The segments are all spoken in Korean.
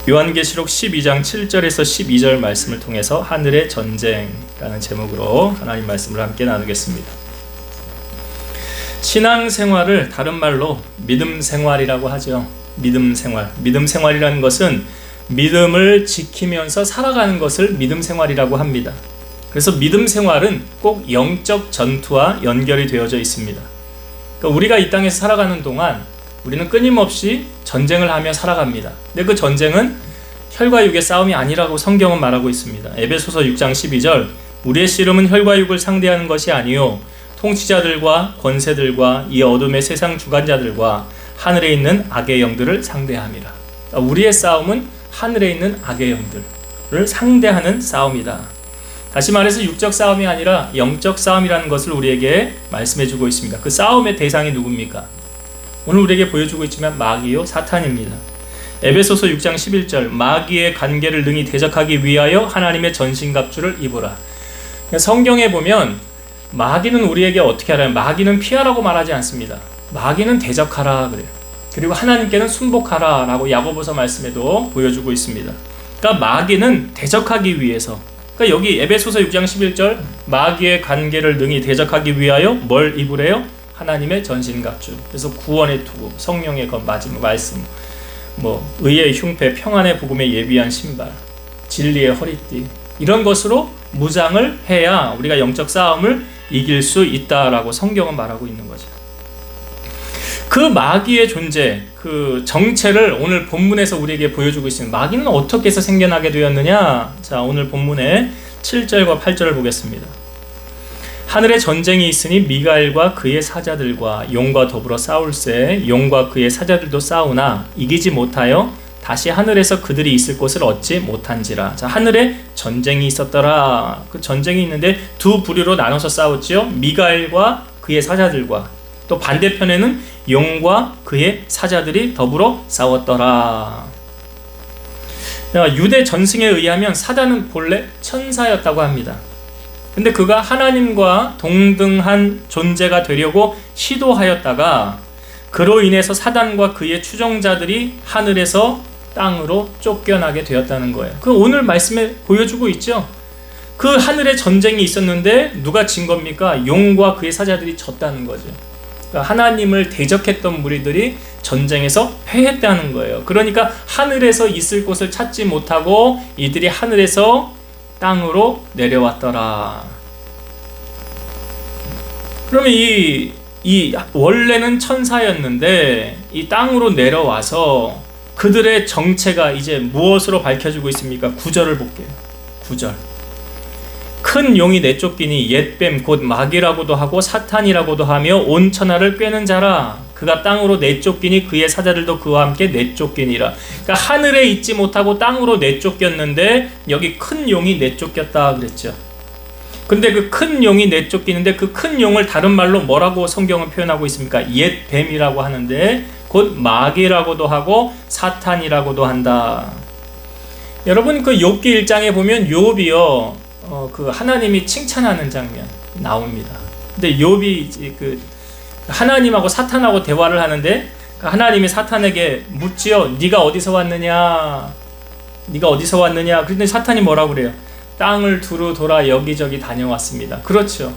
요한계시록 12장 7절에서 12절 말씀을 통해서 하늘의 전쟁이라는 제목으로 하나님 말씀을 함께 나누겠습니다. 신앙생활을 다른 말로 믿음생활이라고 하죠. 믿음생활이라는 것은 믿음을 지키면서 살아가는 것을 믿음생활이라고 합니다. 그래서 믿음생활은 꼭 영적 전투와 연결이 되어져 있습니다. 그러니까 우리가 이 땅에서 살아가는 동안 우리는 끊임없이 전쟁을 하며 살아갑니다. 근데 그 전쟁은 혈과 육의 싸움이 아니라고 성경은 말하고 있습니다. 에베소서 6장 12절 우리의 씨름은 혈과 육을 상대하는 것이 아니요 통치자들과 권세들과 이 어둠의 세상 주관자들과 하늘에 있는 악의 영들을 상대함이라. 그러니까 우리의 싸움은 하늘에 있는 악의 영들을 상대하는 싸움이다. 다시 말해서 육적 싸움이 아니라 영적 싸움이라는 것을 우리에게 말씀해주고 있습니다. 그 싸움의 대상이 누굽니까? 오늘 우리에게 보여주고 있지만 마귀요 사탄입니다. 에베소서 6장 11절 마귀의 관계를 능히 대적하기 위하여 하나님의 전신갑주를 입으라. 성경에 보면 마귀는 우리에게 어떻게 하라요? 마귀는 피하라고 말하지 않습니다. 마귀는 대적하라 그래요. 그리고 하나님께는 순복하라 라고 야고보서 말씀에도 보여주고 있습니다. 그러니까 마귀는 대적하기 위해서, 그러니까 여기 에베소서 6장 11절 마귀의 관계를 능히 대적하기 위하여 뭘 입으래요? 하나님의 전신갑주. 그래서 구원의 투구, 성령의 마지막 말씀, 의의 흉패, 평안의 복음에 예비한 신발, 진리의 허리띠, 이런 것으로 무장을 해야 우리가 영적 싸움을 이길 수 있다라고 성경은 말하고 있는 거죠. 그 마귀의 존재, 그 정체를 오늘 본문에서 우리에게 보여주고 있습니다. 마귀는 어떻게 해서 생겨나게 되었느냐? 자, 오늘 본문의 7절과 8절을 보겠습니다. 하늘에 전쟁이 있으니 미가엘과 그의 사자들과 용과 더불어 싸울세 용과 그의 사자들도 싸우나 이기지 못하여 다시 하늘에서 그들이 있을 곳을 얻지 못한지라. 자, 하늘에 전쟁이 있었더라. 그 전쟁이 있는데 두 부류로 나눠서 싸웠지요. 미가엘과 그의 사자들과, 또 반대편에는 용과 그의 사자들이 더불어 싸웠더라. 유대 전승에 의하면 사단은 본래 천사였다고 합니다. 근데 그가 하나님과 동등한 존재가 되려고 시도하였다가 그로 인해서 사단과 그의 추종자들이 하늘에서 땅으로 쫓겨나게 되었다는 거예요. 그 오늘 말씀에 보여주고 있죠. 그 하늘에 전쟁이 있었는데 누가 진 겁니까? 용과 그의 사자들이 졌다는 거죠. 그러니까 하나님을 대적했던 무리들이 전쟁에서 패했다는 거예요. 그러니까 하늘에서 있을 곳을 찾지 못하고 이들이 하늘에서 땅으로 내려왔더라. 그러면 이 원래는 천사였는데 이 땅으로 내려와서 그들의 정체가 이제 무엇으로 밝혀지고 있습니까? 9절을 볼게요. 9절. 큰 용이 내쫓기니 옛뱀 곧 마귀라고도 하고 사탄이라고도 하며 온 천하를 꿰는 자라. 그가 땅으로 내쫓기니 그의 사자들도 그와 함께 내쫓기니라. 그러니까 하늘에 있지 못하고 땅으로 내쫓겼는데 여기 큰 용이 내쫓겼다 그랬죠. 근데 그 큰 용이 내쫓기는데 그 큰 용을 다른 말로 뭐라고 성경은 표현하고 있습니까? 옛뱀이라고 하는데 곧 마귀라고도 하고 사탄이라고도 한다. 여러분 그 욥기 1장에 보면 욥이요 그 하나님이 칭찬하는 장면 나옵니다. 근데 욥이 그 하나님하고 사탄하고 대화를 하는데 하나님이 사탄에게 묻지요. 네가 어디서 왔느냐? 네가 어디서 왔느냐? 그런데 사탄이 뭐라고 그래요? 땅을 두루 돌아 여기저기 다녀왔습니다. 그렇죠.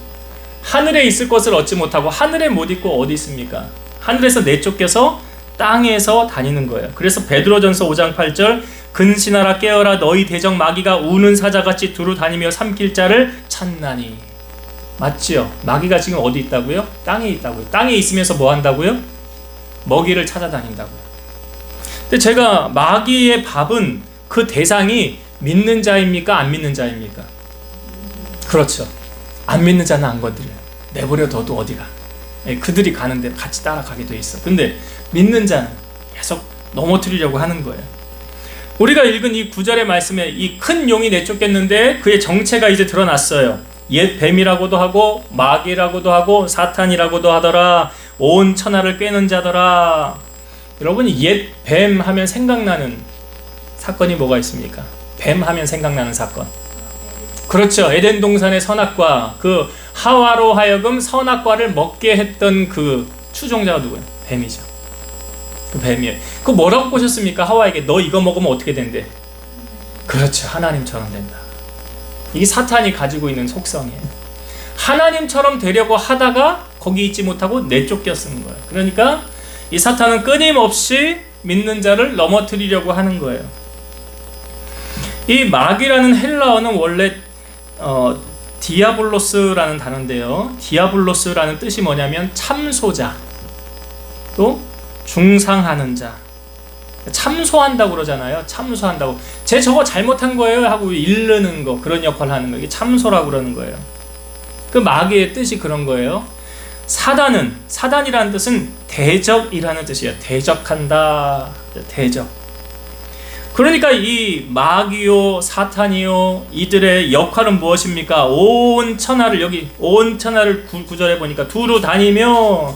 하늘에 있을 것을 얻지 못하고 하늘에 못 있고 어디 있습니까? 하늘에서 내쫓겨서 땅에서 다니는 거예요. 그래서 베드로전서 5장 8절 근신하라 깨어라 너희 대적 마귀가 우는 사자같이 두루 다니며 삼킬 자를 찾나니. 맞지요? 마귀가 지금 어디 있다고요? 땅에 있다고요. 땅에 있으면서 뭐 한다고요? 먹이를 찾아다닌다고요. 근데 제가 마귀의 밥은 그 대상이 믿는 자입니까? 안 믿는 자입니까? 그렇죠. 안 믿는 자는 안 건드려요. 내버려 둬도 어디가. 그들이 가는 데 같이 따라가게 돼 있어. 근데 믿는 자는 계속 넘어뜨리려고 하는 거예요. 우리가 읽은 이 9절의 말씀에 이 큰 용이 내쫓겼는데 그의 정체가 이제 드러났어요. 옛 뱀이라고도 하고 마귀라고도 하고 사탄이라고도 하더라. 온 천하를 꿰는 자더라. 여러분이 옛 뱀 하면 생각나는 사건이 뭐가 있습니까? 뱀 하면 생각나는 사건. 그렇죠. 에덴 동산의 선악과, 그 하와로 하여금 선악과를 먹게 했던 그 추종자가 누구예요? 뱀이죠. 그 뱀이에요. 그 뭐라고 보셨습니까? 하와에게 너 이거 먹으면 어떻게 된대? 그렇죠. 하나님처럼 된다. 이게 사탄이 가지고 있는 속성이에요. 하나님처럼 되려고 하다가 거기 있지 못하고 내쫓겨 쓰는 거예요. 그러니까 이 사탄은 끊임없이 믿는 자를 넘어뜨리려고 하는 거예요. 이 마귀라는 헬라어는 원래 디아블로스라는 단어인데요. 디아블로스라는 뜻이 뭐냐면 참소자, 또 중상하는 자. 참소한다고 그러잖아요. 참소한다고. 쟤 저거 잘못한 거예요 하고 이르는 거, 그런 역할을 하는 거. 이게 참소라고 그러는 거예요. 그 마귀의 뜻이 그런 거예요. 사단이라는 뜻은 대적이라는 뜻이에요. 대적한다. 대적. 그러니까 이 마귀요 사탄이요 이들의 역할은 무엇입니까? 온 천하를, 여기 온 천하를 구절해 보니까 두루 다니며,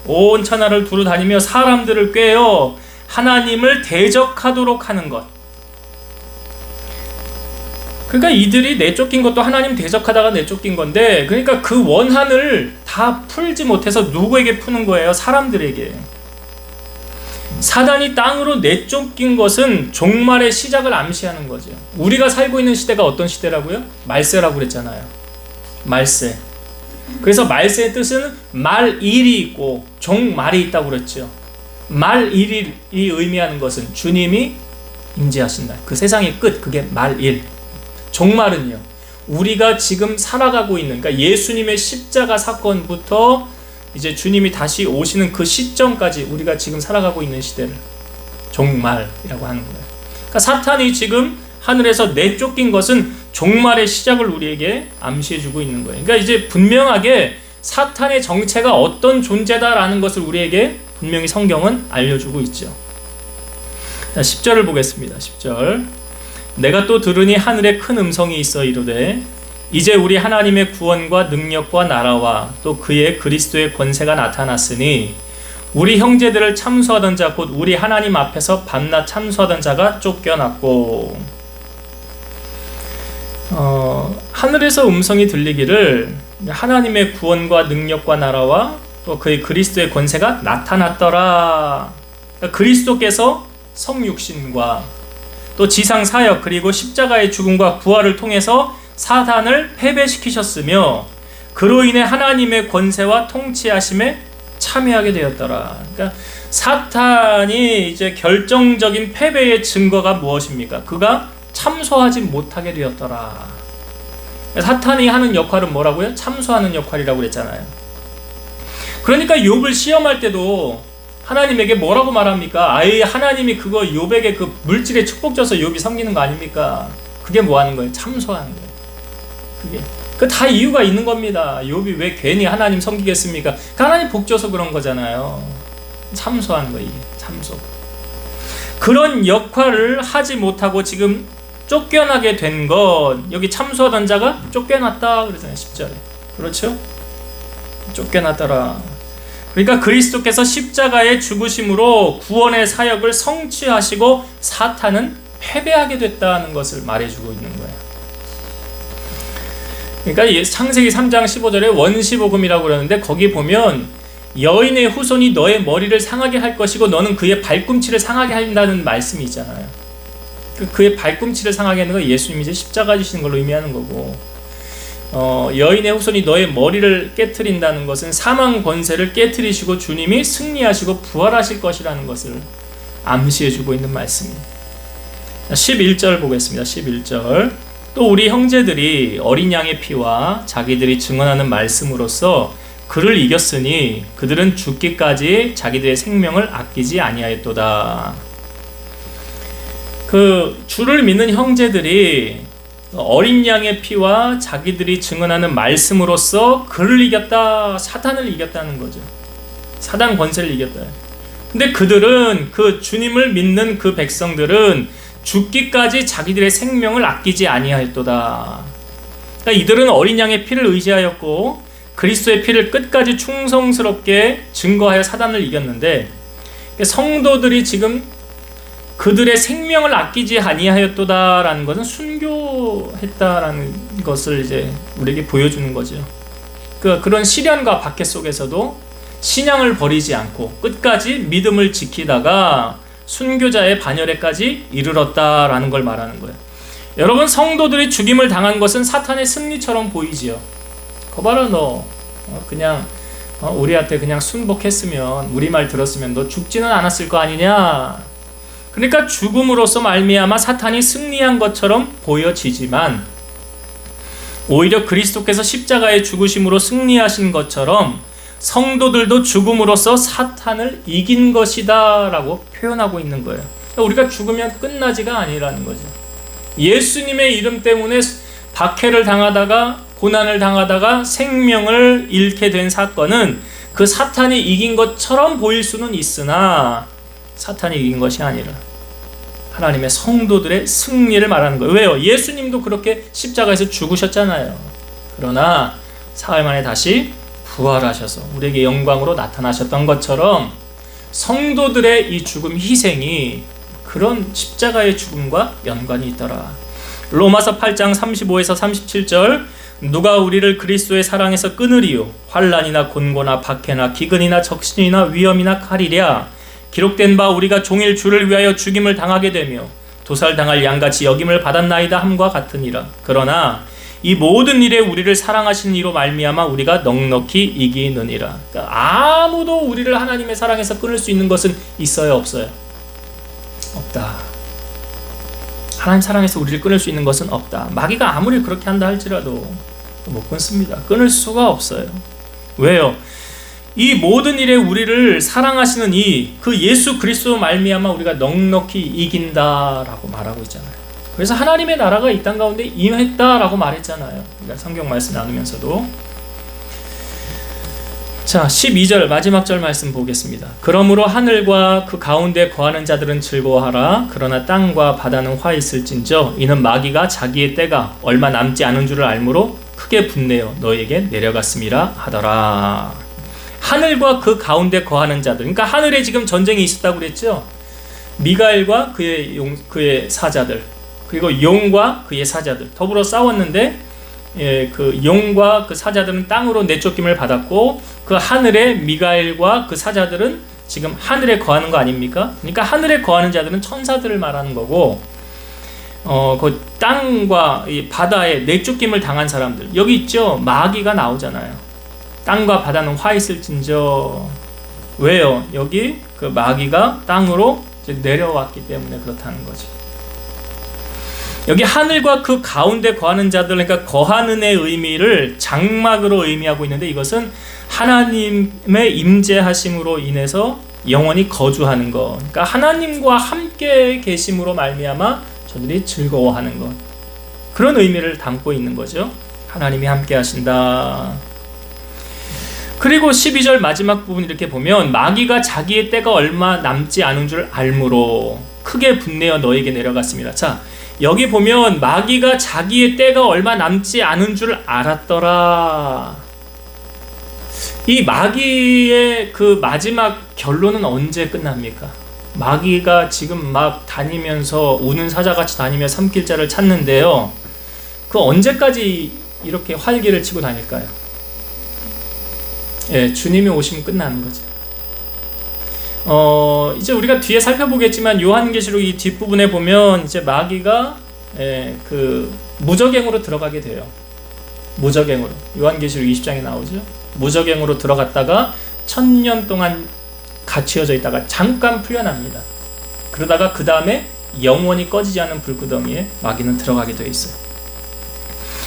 온 천하를 두루 다니며 사람들을 꾀어 하나님을 대적하도록 하는 것. 그러니까 이들이 내쫓긴 것도 하나님 대적하다가 내쫓긴 건데, 그러니까 그 원한을 다 풀지 못해서 누구에게 푸는 거예요? 사람들에게. 사단이 땅으로 내쫓긴 것은 종말의 시작을 암시하는 거죠. 우리가 살고 있는 시대가 어떤 시대라고요? 말세라고 그랬잖아요. 말세. 그래서 말세의 뜻은 말일이 있고 종말이 있다고 그랬죠. 말일이 의미하는 것은 주님이 임재하신다. 그 세상의 끝, 그게 말일. 종말은요, 우리가 지금 살아가고 있는, 그러니까 예수님의 십자가 사건부터 이제 주님이 다시 오시는 그 시점까지 우리가 지금 살아가고 있는 시대를 종말이라고 하는 거예요. 그러니까 사탄이 지금 하늘에서 내쫓긴 것은 종말의 시작을 우리에게 암시해주고 있는 거예요. 그러니까 이제 분명하게 사탄의 정체가 어떤 존재다라는 것을 우리에게 분명히 성경은 알려주고 있죠. 10절을 보겠습니다. 10절. 내가 또 들으니 하늘에 큰 음성이 있어 이르되 이제 우리 하나님의 구원과 능력과 나라와 또 그의 그리스도의 권세가 나타났으니 우리 형제들을 참수하던 자 곧 우리 하나님 앞에서 밤낮 참수하던 자가 쫓겨났고. 하늘에서 음성이 들리기를 하나님의 구원과 능력과 나라와 또 그의 그리스도의 권세가 나타났더라. 그러니까 그리스도께서 성육신과 또 지상 사역 그리고 십자가의 죽음과 부활을 통해서 사단을 패배시키셨으며 그로 인해 하나님의 권세와 통치하심에 참여하게 되었더라. 그러니까 사탄이 이제 결정적인 패배의 증거가 무엇입니까? 그가 참소하지 못하게 되었더라. 사탄이 하는 역할은 뭐라고요? 참소하는 역할이라고 그랬잖아요. 그러니까 욥을 시험할 때도 하나님에게 뭐라고 말합니까? 아예 하나님이 그거 욥에게 그 물질에 축복 줘서 욥이 섬기는 거 아닙니까? 그게 뭐 하는 거예요? 참소하는 거예요. 그게 다 이유가 있는 겁니다. 욥이 왜 괜히 하나님 섬기겠습니까? 하나님 복 줘서 그런 거잖아요. 참소하는 거예요. 이게 참소. 그런 역할을 하지 못하고 지금 쫓겨나게 된 것, 여기 참소하던 자가 쫓겨났다 그러잖아요. 10절에. 그렇죠? 쫓겨났더라. 그러니까 그리스도께서 십자가의 죽으심으로 구원의 사역을 성취하시고 사탄은 패배하게 됐다는 것을 말해주고 있는 거예요. 그러니까 창세기 3장 15절에 원시복음이라고 그러는데 거기 보면 여인의 후손이 너의 머리를 상하게 할 것이고 너는 그의 발꿈치를 상하게 한다는 말씀이 있잖아요. 그의 발꿈치를 상하게 하는 건 예수님이 이제 십자가 지시는 걸로 의미하는 거고, 여인의 후손이 너의 머리를 깨트린다는 것은 사망 권세를 깨트리시고 주님이 승리하시고 부활하실 것이라는 것을 암시해주고 있는 말씀입니다. 11절 보겠습니다. 11절. 또 우리 형제들이 어린 양의 피와 자기들이 증언하는 말씀으로써 그를 이겼으니 그들은 죽기까지 자기들의 생명을 아끼지 아니하였도다. 그 주를 믿는 형제들이 어린 양의 피와 자기들이 증언하는 말씀으로써 그를 이겼다, 사탄을 이겼다는 거죠. 사단 권세를 이겼다. 근데 그들은, 그 주님을 믿는 그 백성들은 죽기까지 자기들의 생명을 아끼지 아니하였도다. 그러니까 이들은 어린 양의 피를 의지하였고 그리스도의 피를 끝까지 충성스럽게 증거하여 사단을 이겼는데, 성도들이 지금 그들의 생명을 아끼지 아니하였도다라는 것은 순교했다라는 것을 이제 우리에게 보여주는 거죠. 그런 시련과 박해 속에서도 신앙을 버리지 않고 끝까지 믿음을 지키다가 순교자의 반열에까지 이르렀다라는 걸 말하는 거예요. 여러분, 성도들이 죽임을 당한 것은 사탄의 승리처럼 보이지요. 거봐라, 너 그냥 우리한테 그냥 순복했으면, 우리 말 들었으면 너 죽지는 않았을 거 아니냐. 그러니까 죽음으로써 말미암아 사탄이 승리한 것처럼 보여지지만, 오히려 그리스도께서 십자가의 죽으심으로 승리하신 것처럼 성도들도 죽음으로써 사탄을 이긴 것이다 라고 표현하고 있는 거예요. 우리가 죽으면 끝나지가 아니라는 거죠. 예수님의 이름 때문에 박해를 당하다가, 고난을 당하다가 생명을 잃게 된 사건은 그 사탄이 이긴 것처럼 보일 수는 있으나 사탄이 이긴 것이 아니라 하나님의 성도들의 승리를 말하는 거예요. 왜요? 예수님도 그렇게 십자가에서 죽으셨잖아요. 그러나 사흘 만에 다시 부활하셔서 우리에게 영광으로 나타나셨던 것처럼 성도들의 이 죽음, 희생이 그런 십자가의 죽음과 연관이 있더라. 로마서 8장 35에서 37절, 누가 우리를 그리스도의 사랑에서 끊으리요? 환난이나 곤고나 박해나 기근이나 적신이나 위험이나 칼이랴. 기록된 바 우리가 종일 주를 위하여 죽임을 당하게 되며 도살당할 양같이 여김을 받았나이다 함과 같으니라. 그러나 이 모든 일에 우리를 사랑하신 이로 말미암아 우리가 넉넉히 이기느니라. 그러니까 아무도 우리를 하나님의 사랑에서 끊을 수 있는 것은 있어요, 없어요? 없다. 하나님 사랑에서 우리를 끊을 수 있는 것은 없다. 마귀가 아무리 그렇게 한다 할지라도 못 끊습니다. 끊을 수가 없어요. 왜요? 이 모든 일에 우리를 사랑하시는 그 예수 그리스도 말미암아 우리가 넉넉히 이긴다라고 말하고 있잖아요. 그래서 하나님의 나라가 이 땅 가운데 임했다라고 말했잖아요. 우리가 성경 말씀 나누면서도. 자, 12절 마지막 절 말씀 보겠습니다. 그러므로 하늘과 그 가운데 거하는 자들은 즐거워하라. 그러나 땅과 바다는 화 있을진저 이는 마귀가 자기의 때가 얼마 남지 않은 줄을 알므로 크게 분내어 너에게 내려갔음이라 하더라. 하늘과 그 가운데 거하는 자들, 그러니까 하늘에 지금 전쟁이 있었다고 그랬죠. 미가엘과 그의 사자들, 그리고 용과 그의 사자들 더불어 싸웠는데, 그 용과 그 사자들은 땅으로 내쫓김을 받았고, 그 하늘의 미가엘과 그 사자들은 지금 하늘에 거하는 거 아닙니까? 그러니까 하늘에 거하는 자들은 천사들을 말하는 거고, 그 땅과 이 바다에 내쫓김을 당한 사람들, 여기 있죠. 마귀가 나오잖아요. 땅과 바다는 화 있을진저. 왜요? 여기 그 마귀가 땅으로 이제 내려왔기 때문에 그렇다는 거죠. 여기 하늘과 그 가운데 거하는 자들, 그러니까 거하는의 의미를 장막으로 의미하고 있는데, 이것은 하나님의 임재하심으로 인해서 영원히 거주하는 것, 그러니까 하나님과 함께 계심으로 말미암아 저들이 즐거워하는 것, 그런 의미를 담고 있는 거죠. 하나님이 함께 하신다. 그리고 12절 마지막 부분 이렇게 보면, 마귀가 자기의 때가 얼마 남지 않은 줄 알므로 크게 분내어 너에게 내려갔습니다. 자, 여기 보면 마귀가 자기의 때가 얼마 남지 않은 줄 알았더라. 이 마귀의 그 마지막 결론은 언제 끝납니까? 마귀가 지금 막 다니면서 우는 사자같이 다니며 삼킬자를 찾는데요, 그 언제까지 이렇게 활기를 치고 다닐까요? 주님이 오시면 끝나는 거죠. 이제 우리가 뒤에 살펴보겠지만, 요한계시록 이 뒷부분에 보면 이제 마귀가 그 무저갱으로 들어가게 돼요. 무저갱으로. 요한계시록 20장에 나오죠. 무저갱으로 들어갔다가 1000년 동안 갇혀져 있다가 잠깐 풀려납니다. 그러다가 그 다음에 영원히 꺼지지 않은 불구덩이에 마귀는 들어가게 되어 있어요.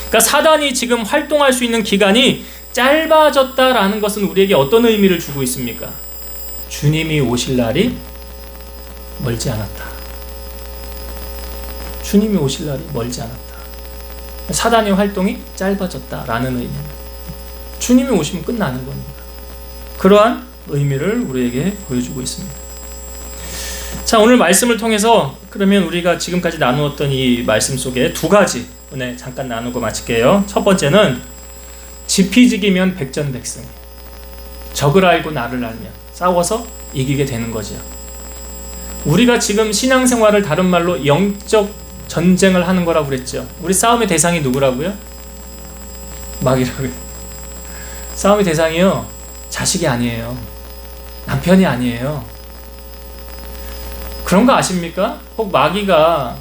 그러니까 사단이 지금 활동할 수 있는 기간이 짧아졌다라는 것은 우리에게 어떤 의미를 주고 있습니까? 주님이 오실 날이 멀지 않았다. 주님이 오실 날이 멀지 않았다. 사단의 활동이 짧아졌다라는 의미입니다. 주님이 오시면 끝나는 겁니다. 그러한 의미를 우리에게 보여주고 있습니다. 자, 오늘 말씀을 통해서 그러면 우리가 지금까지 나누었던 이 말씀 속에 두 가지 은혜 잠깐 나누고 마칠게요. 첫 번째는 지피지기면 백전백승. 적을 알고 나를 알면 싸워서 이기게 되는 거죠. 우리가 지금 신앙생활을 다른 말로 영적 전쟁을 하는 거라고 그랬죠. 우리 싸움의 대상이 누구라고요? 마귀라고요. 싸움의 대상이요, 자식이 아니에요. 남편이 아니에요. 그런 거 아십니까? 혹 마귀가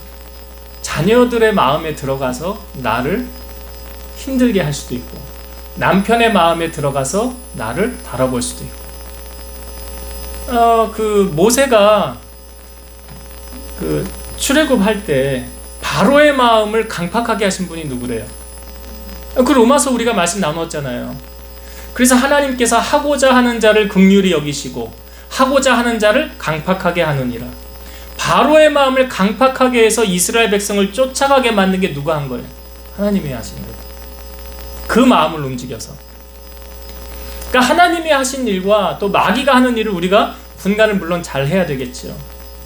자녀들의 마음에 들어가서 나를 힘들게 할 수도 있고, 남편의 마음에 들어가서 나를 바라볼 수도 있고. 모세가 출애굽할 때 바로의 마음을 강팍하게 하신 분이 누구래요? 그 로마서 우리가 말씀 나눴잖아요. 그래서 하나님께서 하고자 하는 자를 긍휼히 여기시고 하고자 하는 자를 강팍하게 하느니라. 바로의 마음을 강팍하게 해서 이스라엘 백성을 쫓아가게 만든 게 누가 한 거예요? 하나님이 하신 거예요. 그 마음을 움직여서. 그러니까 하나님이 하신 일과 또 마귀가 하는 일을 우리가 분간을 물론 잘 해야 되겠죠.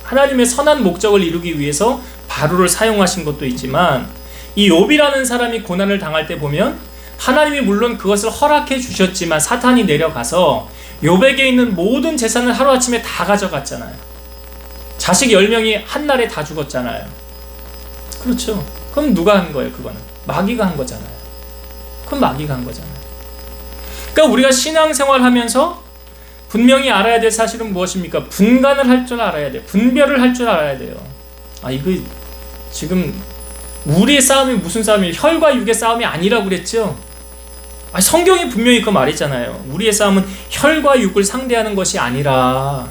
하나님의 선한 목적을 이루기 위해서 바로를 사용하신 것도 있지만, 이 욥이라는 사람이 고난을 당할 때 보면 하나님이 물론 그것을 허락해 주셨지만 사탄이 내려가서 욥에게 있는 모든 재산을 하루아침에 다 가져갔잖아요. 자식 10명이 한날에 다 죽었잖아요. 그렇죠. 그럼 누가 한 거예요? 그거는 마귀가 한 거잖아요. 그럼 마귀가 한 거잖아요. 그러니까 우리가 신앙생활 하면서 분명히 알아야 될 사실은 무엇입니까? 분간을 할 줄 알아야 돼요. 분별을 할 줄 알아야 돼요. 이거 지금 우리의 싸움이 무슨 싸움이에요? 혈과 육의 싸움이 아니라고 그랬죠? 성경이 분명히 그 말했잖아요. 우리의 싸움은 혈과 육을 상대하는 것이 아니라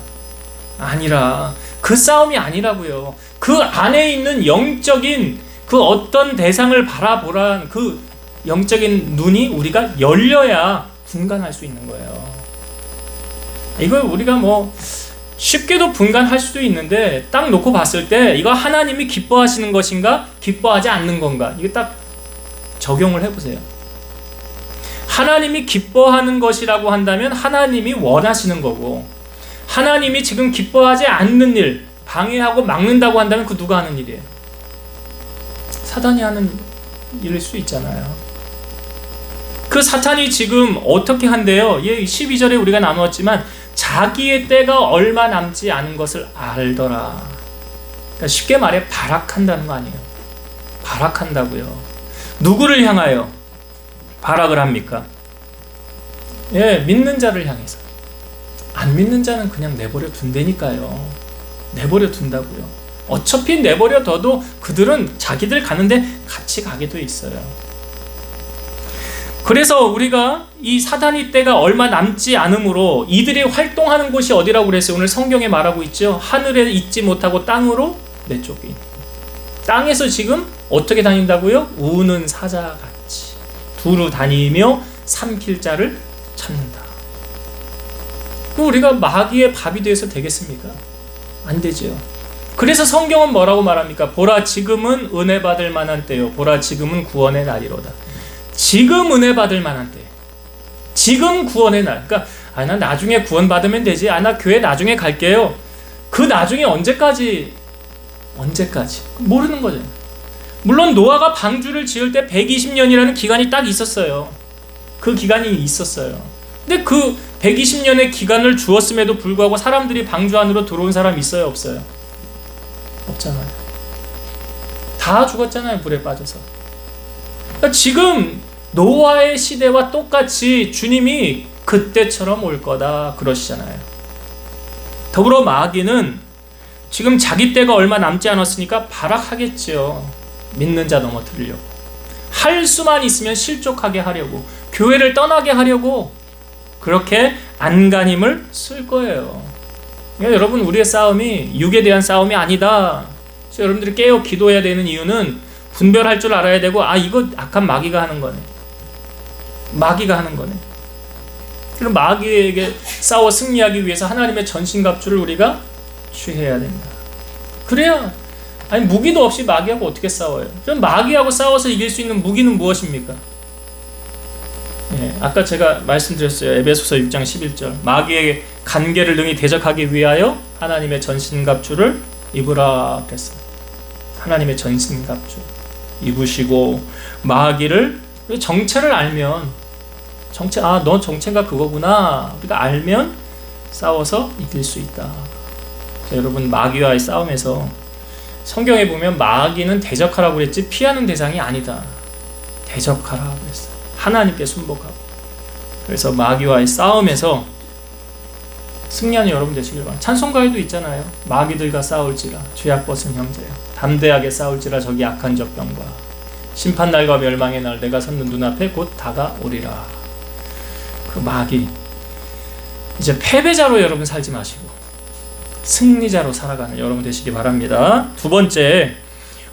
그 싸움이 아니라고요. 그 안에 있는 영적인 그 어떤 대상을 바라보란 그 영적인 눈이 우리가 열려야 분간할 수 있는 거예요. 이걸 우리가 쉽게도 분간할 수도 있는데 딱 놓고 봤을 때 이거 하나님이 기뻐하시는 것인가 기뻐하지 않는 건가, 이거 딱 적용을 해보세요. 하나님이 기뻐하는 것이라고 한다면 하나님이 원하시는 거고, 하나님이 지금 기뻐하지 않는 일, 방해하고 막는다고 한다면 그 누가 하는 일이에요? 사탄이 하는 일일 수 있잖아요. 그 사탄이 지금 어떻게 한대요? 12절에 우리가 나누었지만 자기의 때가 얼마 남지 않은 것을 알더라. 그러니까 쉽게 말해 발악한다는 거 아니에요. 발악한다고요. 누구를 향하여 발악을 합니까? 믿는 자를 향해서. 안 믿는 자는 그냥 내버려 둔다니까요. 내버려 둔다고요. 어차피 내버려 둬도 그들은 자기들 가는데 같이 가게 돼 있어요. 그래서 우리가 이 사단의 때가 얼마 남지 않으므로 이들이 활동하는 곳이 어디라고 그랬어요? 오늘 성경에 말하고 있죠. 하늘에 있지 못하고 땅으로 내쫓기. 땅에서 지금 어떻게 다닌다고요? 우는 사자같이 두루 다니며 삼킬 자를 찾는다. 우리가 마귀의 밥이 되어서 되겠습니까? 안 되죠. 그래서 성경은 뭐라고 말합니까? 보라 지금은 은혜 받을 만한 때요, 보라 지금은 구원의 날이로다. 지금 은혜 받을 만한 때, 지금 구원의 날. 그러니까 나 나중에 구원 받으면 되지, 나 교회 나중에 갈게요. 그 나중에 언제까지 모르는 거죠. 물론 노아가 방주를 지을 때 120년이라는 기간이 딱 있었어요. 그 기간이 있었어요. 근데 그 120년의 기간을 주었음에도 불구하고 사람들이 방주 안으로 들어온 사람 있어요, 없어요? 없잖아요. 다 죽었잖아요, 불에 빠져서. 그러니까 지금 노아의 시대와 똑같이 주님이 그때처럼 올 거다 그러시잖아요. 더불어 마귀는 지금 자기 때가 얼마 남지 않았으니까 발악하겠죠. 믿는 자 넘어뜨리려고, 할 수만 있으면 실족하게 하려고, 교회를 떠나게 하려고 그렇게 안간힘을 쓸 거예요. 그러니까 여러분, 우리의 싸움이 육에 대한 싸움이 아니다. 그래서 여러분들이 깨어 기도해야 되는 이유는 분별할 줄 알아야 되고, 이거 악한 마귀가 하는 거네. 마귀가 하는 거네. 그럼 마귀에게 싸워 승리하기 위해서 하나님의 전신갑주를 우리가 취해야 된다. 그래야, 무기도 없이 마귀하고 어떻게 싸워요? 그럼 마귀하고 싸워서 이길 수 있는 무기는 무엇입니까? 아까 제가 말씀드렸어요. 에베소서 6장 11절. 마귀의 간계를 능히 대적하기 위하여 하나님의 전신갑주를 입으라 그랬어요. 하나님의 전신갑주 입으시고, 마귀를 정체를 알면, 너 정체가 그거구나, 우리가 알면 싸워서 이길 수 있다. 여러분, 마귀와의 싸움에서 성경에 보면 마귀는 대적하라고 그랬지 피하는 대상이 아니다. 대적하라고 그랬어요. 하나님께 순복하고. 그래서 마귀와의 싸움에서 승리하는 여러분 되시길 바랍니다. 찬송가에도 있잖아요. 마귀들과 싸울지라 죄악 벗은 형제여 담대하게 싸울지라 저기 악한 적병과 심판날과 멸망의 날 내가 섰는 눈앞에 곧 다가오리라. 그 마귀, 이제 패배자로 여러분 살지 마시고 승리자로 살아가는 여러분 되시기 바랍니다. 두 번째,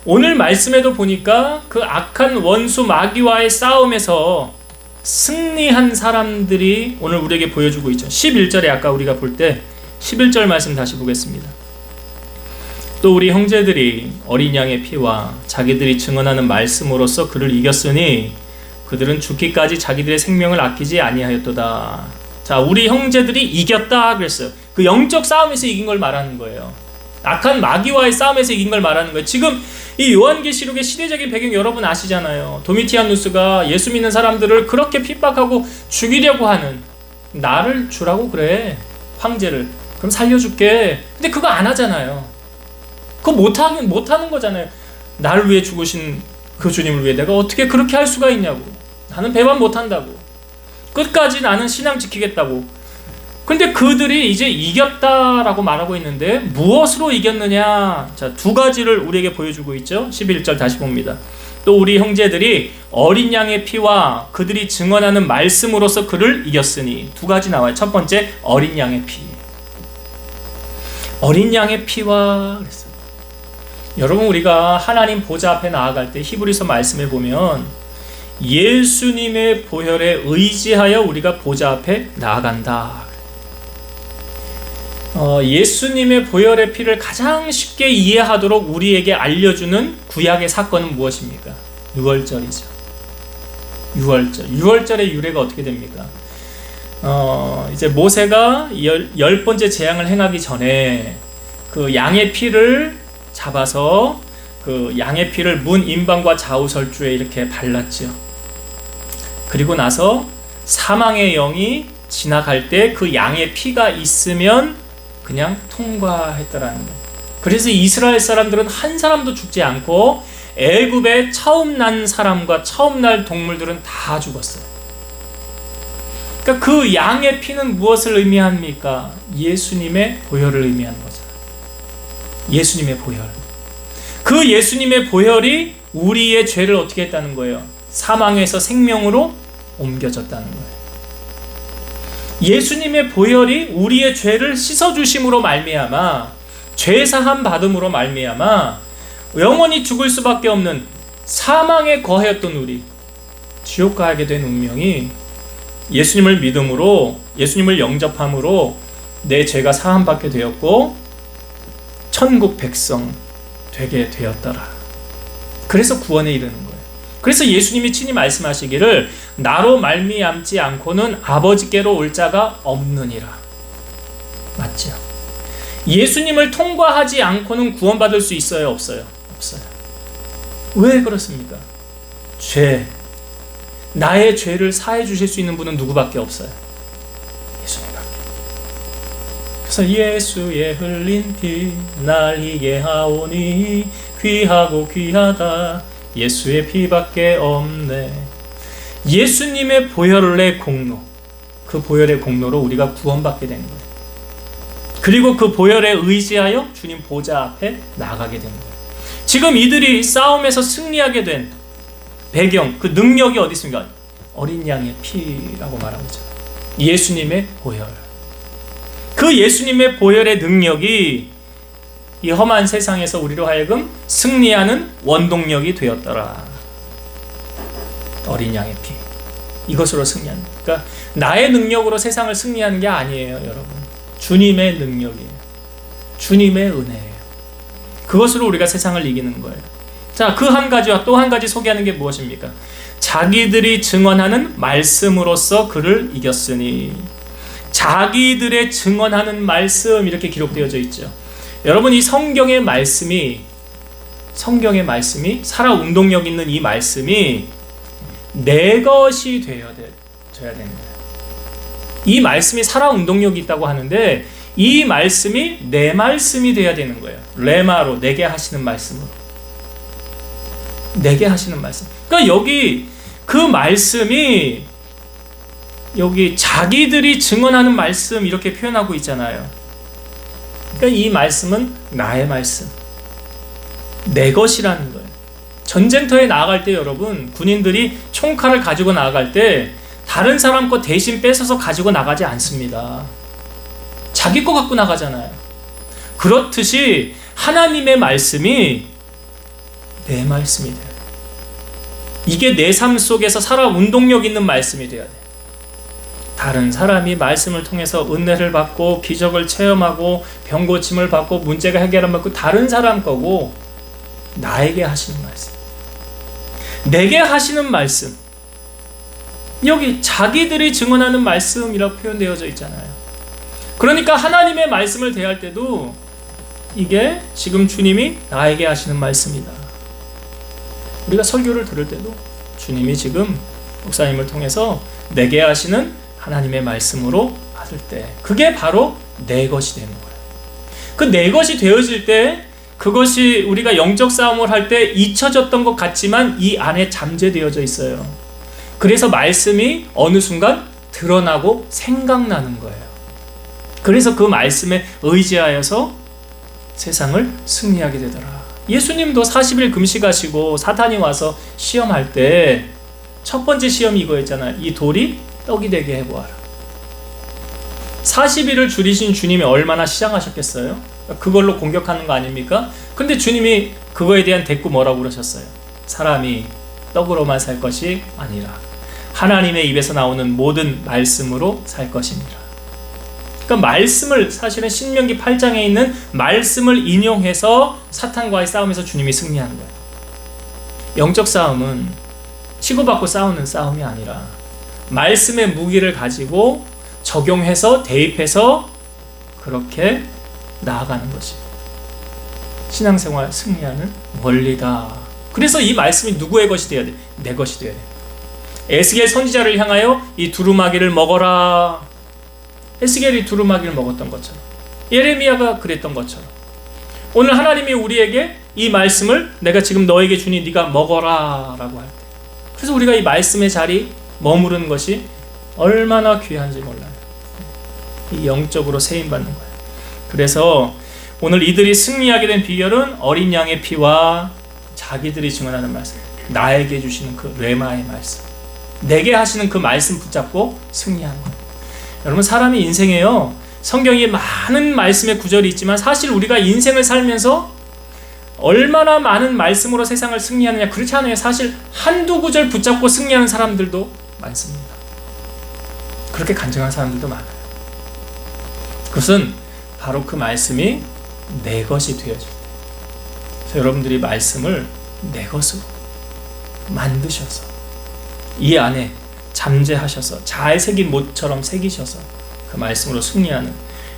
오늘 말씀에도 보니까 그 악한 원수 마귀와의 싸움에서 승리한 사람들이 오늘 우리에게 보여주고 있죠. 11절에 아까 우리가 볼 때 11절 말씀 다시 보겠습니다. 또 우리 형제들이 어린 양의 피와 자기들이 증언하는 말씀으로써 그를 이겼으니 그들은 죽기까지 자기들의 생명을 아끼지 아니하였도다. 자, 우리 형제들이 이겼다 그랬어요. 그 영적 싸움에서 이긴 걸 말하는 거예요. 악한 마귀와의 싸움에서 이긴 걸 말하는 거예요. 지금 이 요한계시록의 시대적인 배경 여러분 아시잖아요. 도미티아누스가 예수 믿는 사람들을 그렇게 핍박하고 죽이려고 하는, 나를 주라고 그래, 황제를. 그럼 살려줄게. 근데 그거 안 하잖아요. 그거 못하는 거잖아요. 나를 위해 죽으신 그 주님을 위해 내가 어떻게 그렇게 할 수가 있냐고. 나는 배반 못한다고. 끝까지 나는 신앙 지키겠다고. 근데 그들이 이제 이겼다라고 말하고 있는데 무엇으로 이겼느냐? 자, 두 가지를 우리에게 보여주고 있죠. 11절 다시 봅니다. 또 우리 형제들이 어린 양의 피와 그들이 증언하는 말씀으로써 그를 이겼으니. 두 가지 나와요. 첫 번째, 어린 양의 피. 어린 양의 피와 그랬어요. 여러분, 우리가 하나님 보좌 앞에 나아갈 때 히브리서 말씀에 보면 예수님의 보혈에 의지하여 우리가 보좌 앞에 나아간다. 예수님의 보혈의 피를 가장 쉽게 이해하도록 우리에게 알려주는 구약의 사건은 무엇입니까? 유월절이죠. 유월절의 유래가 어떻게 됩니까? 이제 모세가 열 번째 재앙을 행하기 전에 그 양의 피를 잡아서 그 양의 피를 문 임방과 좌우설주에 이렇게 발랐죠. 그리고 나서 사망의 영이 지나갈 때 그 양의 피가 있으면 그냥 통과했더라는 거예요. 그래서 이스라엘 사람들은 한 사람도 죽지 않고 애굽에 처음 난 사람과 처음 날 동물들은 다 죽었어요. 그러니까 그 양의 피는 무엇을 의미합니까? 예수님의 보혈을 의미하는 거죠. 예수님의 보혈. 그 예수님의 보혈이 우리의 죄를 어떻게 했다는 거예요? 사망에서 생명으로 옮겨졌다는 거예요. 예수님의 보혈이 우리의 죄를 씻어주심으로 말미암아, 죄사함 받음으로 말미암아 영원히 죽을 수밖에 없는 사망에 거하였던 우리, 지옥 가게 된 운명이 예수님을 믿음으로, 예수님을 영접함으로 내 죄가 사함받게 되었고 천국 백성 되게 되었더라. 그래서 구원에 이르는 거예요. 그래서 예수님이 친히 말씀하시기를 나로 말미암지 않고는 아버지께로 올 자가 없느니라. 맞죠? 예수님을 통과하지 않고는 구원받을 수 있어요? 없어요? 없어요. 왜 그렇습니까? 죄. 나의 죄를 사해 주실 수 있는 분은 누구밖에 없어요? 예수님밖에. 그래서 예수의 흘린 피 날 희게 하오니 귀하고 귀하다. 예수의 피밖에 없네. 예수님의 보혈의 공로, 그 보혈의 공로로 우리가 구원받게 되는 거예요. 그리고 그 보혈에 의지하여 주님 보좌 앞에 나가게 되는 거예요. 지금 이들이 싸움에서 승리하게 된 배경, 그 능력이 어디 있습니까? 어린 양의 피라고 말하고 있잖아요. 예수님의 보혈. 그 예수님의 보혈의 능력이 이 험한 세상에서 우리로 하여금 승리하는 원동력이 되었더라. 어린 양의 피. 이것으로 승리하는. 그러니까 나의 능력으로 세상을 승리하는 게 아니에요, 여러분. 주님의 능력이에요. 주님의 은혜예요. 그것으로 우리가 세상을 이기는 거예요. 자, 그 한 가지와 또 한 가지 소개하는 게 무엇입니까? 자기들이 증언하는 말씀으로써 그를 이겼으니. 자기들의 증언하는 말씀, 이렇게 기록되어져 있죠. 여러분, 이 성경의 말씀이 살아 운동력 있는 이 말씀이 내 것이 되어야 되는 거예요. 이 말씀이 살아 운동력이 있다고 하는데 이 말씀이 내 말씀이 되어야 되는 거예요. 레마로, 내게 하시는 말씀으로. 내게 하시는 말씀. 그러니까 여기 그 말씀이 여기 자기들이 증언하는 말씀 이렇게 표현하고 있잖아요. 그러니까 이 말씀은 나의 말씀, 내 것이라는 거예요. 전쟁터에 나아갈 때 여러분, 군인들이 총칼을 가지고 나아갈 때 다른 사람 거 대신 뺏어서 가지고 나가지 않습니다. 자기 거 갖고 나가잖아요. 그렇듯이 하나님의 말씀이 내 말씀이 돼요. 이게 내 삶 속에서 살아 운동력 있는 말씀이 돼야 돼요. 다른 사람이 말씀을 통해서 은혜를 받고 기적을 체험하고 병 고침을 받고 문제가 해결을 받고 다른 사람 거고, 나에게 하시는 말씀, 내게 하시는 말씀, 여기 자기들이 증언하는 말씀이라고 표현되어져 있잖아요. 그러니까 하나님의 말씀을 대할 때도 이게 지금 주님이 나에게 하시는 말씀이다. 우리가 설교를 들을 때도 주님이 지금 목사님을 통해서 내게 하시는 하나님의 말씀으로 받을 때, 그게 바로 내 것이 되는 거예요. 그 내 것이 되어질 때, 그것이 우리가 영적 싸움을 할 때 잊혀졌던 것 같지만 이 안에 잠재되어져 있어요. 그래서 말씀이 어느 순간 드러나고 생각나는 거예요. 그래서 그 말씀에 의지하여서 세상을 승리하게 되더라. 예수님도 40일 금식하시고 사탄이 와서 시험할 때 첫 번째 시험이 이거였잖아요. 이 돌이 떡이 되게 해보아라. 40일을 줄이신 주님이 얼마나 시장하셨겠어요? 그걸로 공격하는 거 아닙니까? 근데 주님이 그거에 대한 대꾸 뭐라고 그러셨어요? 사람이 떡으로만 살 것이 아니라 하나님의 입에서 나오는 모든 말씀으로 살 것이니라. 그러니까 말씀을, 사실은 신명기 8장에 있는 말씀을 인용해서 사탄과의 싸움에서 주님이 승리하는 거예요. 영적 싸움은 치고받고 싸우는 싸움이 아니라 말씀의 무기를 가지고 적용해서 대입해서 그렇게 나아가는 것이 신앙생활 승리하는 원리다. 그래서 이 말씀이 누구의 것이 되어야 돼? 내 것이 되어야 돼. 에스겔 선지자를 향하여 이 두루마기를 먹어라. 에스겔이 두루마기를 먹었던 것처럼, 예레미야가 그랬던 것처럼, 오늘 하나님이 우리에게 이 말씀을 내가 지금 너에게 주니 네가 먹어라 라고 할 때, 그래서 우리가 이 말씀의 자리 머무르는 것이 얼마나 귀한지 몰라요. 이 영적으로 세임받는 거예요. 그래서 오늘 이들이 승리하게 된 비결은 어린 양의 피와 자기들이 증언하는 말씀, 나에게 주시는 그 레마의 말씀, 내게 하시는 그 말씀 붙잡고 승리하는 거예요. 여러분, 사람이 인생에요, 성경에 많은 말씀의 구절이 있지만 사실 우리가 인생을 살면서 얼마나 많은 말씀으로 세상을 승리하느냐, 그렇지 않아요. 사실 한두 구절 붙잡고 승리하는 사람들도 많습니다. 그렇게 간증하는 사람들도 많아요. 그것은 바로 그 말씀이 내 것이 되어질 때, 그래서 여러분들이 말씀을 내 것으로 만드셔서 이 안에 잠재하셔서 잘 새긴 못처럼 새기셔서 그 말씀으로 승리하는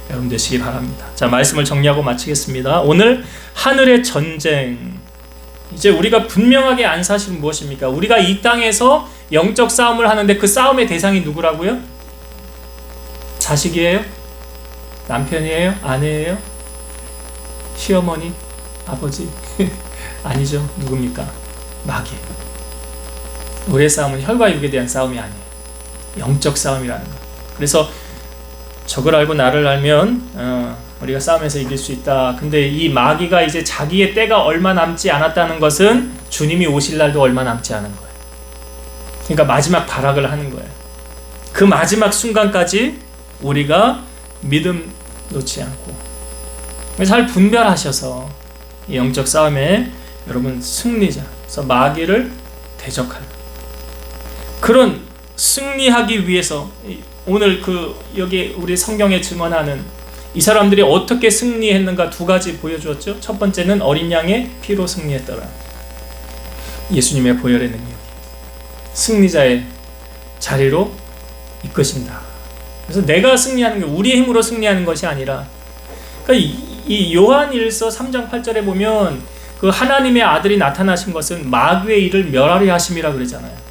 여러분 되시기 바랍니다. 자, 말씀을 정리하고 마치겠습니다. 오늘 하늘의 전쟁, 이제 우리가 분명하게 안 사실은 무엇입니까? 우리가 이 땅에서 영적 싸움을 하는데 그 싸움의 대상이 누구라고요? 자식이에요? 남편이에요? 아내예요? 시어머니? 아버지? 아니죠. 누굽니까? 마귀. 우리의 싸움은 혈과 육에 대한 싸움이 아니에요. 영적 싸움이라는 거. 그래서 적을 알고 나를 알면 우리가 싸움에서 이길 수 있다. 근데 이 마귀가 이제 자기의 때가 얼마 남지 않았다는 것은 주님이 오실 날도 얼마 남지 않은 거예요. 그러니까 마지막 발악을 하는 거예요. 그 마지막 순간까지 우리가 믿음 놓지 않고 잘 분별하셔서 이 영적 싸움에 여러분 승리자, 그래서 마귀를 대적할 그런 승리하기 위해서 오늘 여기 우리 성경에 증언하는 이 사람들이 어떻게 승리했는가 두 가지 보여주었죠. 첫 번째는 어린 양의 피로 승리했더라. 예수님의 보혈의 능력이 승리자의 자리로 이끄신다. 그래서 내가 승리하는 게 우리의 힘으로 승리하는 것이 아니라, 그러니까 이 요한일서 3장 8절에 보면 그 하나님의 아들이 나타나신 것은 마귀의 일을 멸하려 하심이라 그러잖아요.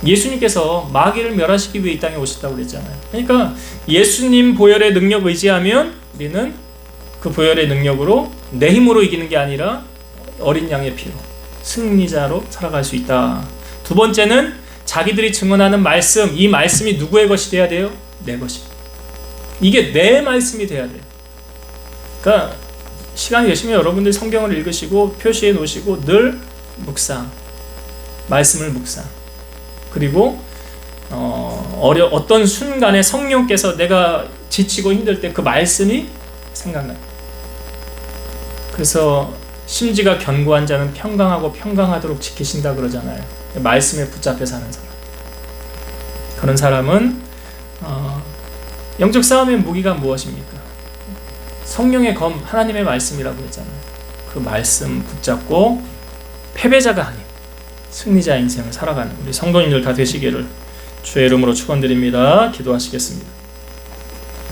예수님께서 마귀를 멸하시기 위해 이 땅에 오셨다고 그랬잖아요. 그러니까 예수님 보혈의 능력 의지하면 우리는 그 보혈의 능력으로 내 힘으로 이기는 게 아니라 어린 양의 피로 승리자로 살아갈 수 있다. 두 번째는 자기들이 증언하는 말씀, 이 말씀이 누구의 것이 돼야 돼요? 내 것입니다. 이게 내 말씀이 돼야 돼요. 그러니까 시간이 되시면 여러분들이 성경을 읽으시고 표시해 놓으시고 늘 묵상, 말씀을 묵상. 그리고 어떤 순간에 성령께서 내가 지치고 힘들 때 그 말씀이 생각나요. 그래서 심지가 견고한 자는 평강하고 평강하도록 지키신다 그러잖아요. 말씀에 붙잡혀 사는 사람. 그런 사람은 영적 싸움의 무기가 무엇입니까? 성령의 검, 하나님의 말씀이라고 했잖아요. 그 말씀 붙잡고 패배자가 아닌 승리자의 인생을 살아가는 우리 성도님들 다 되시기를 주의 이름으로 축원드립니다. 기도하시겠습니다.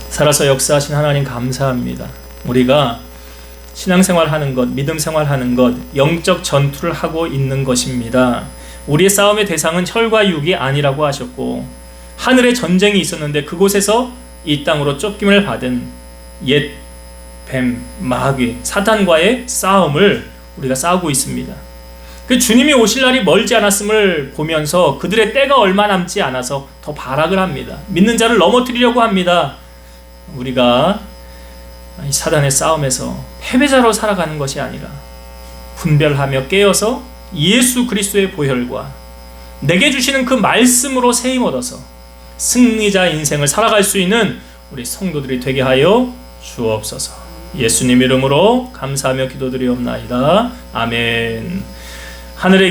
살아서 역사하신 하나님 감사합니다. 우리가 신앙생활 하는 것, 믿음 생활 하는 것, 영적 전투를 하고 있는 것입니다. 우리의 싸움의 대상은 혈과 육이 아니라고 하셨고 하늘에 전쟁이 있었는데 그곳에서 이 땅으로 쫓김을 받은 옛 뱀, 마귀, 사탄과의 싸움을 우리가 싸우고 있습니다. 그 주님이 오실 날이 멀지 않았음을 보면서 그들의 때가 얼마 남지 않아서 더 발악을 합니다. 믿는 자를 넘어뜨리려고 합니다. 우리가 이 사단의 싸움에서 패배자로 살아가는 것이 아니라 분별하며 깨어서 예수 그리스도의 보혈과 내게 주시는 그 말씀으로 세임 얻어서 승리자 인생을 살아갈 수 있는 우리 성도들이 되게 하여 주옵소서. 예수님 이름으로 감사하며 기도드리옵나이다. 아멘. 하늘에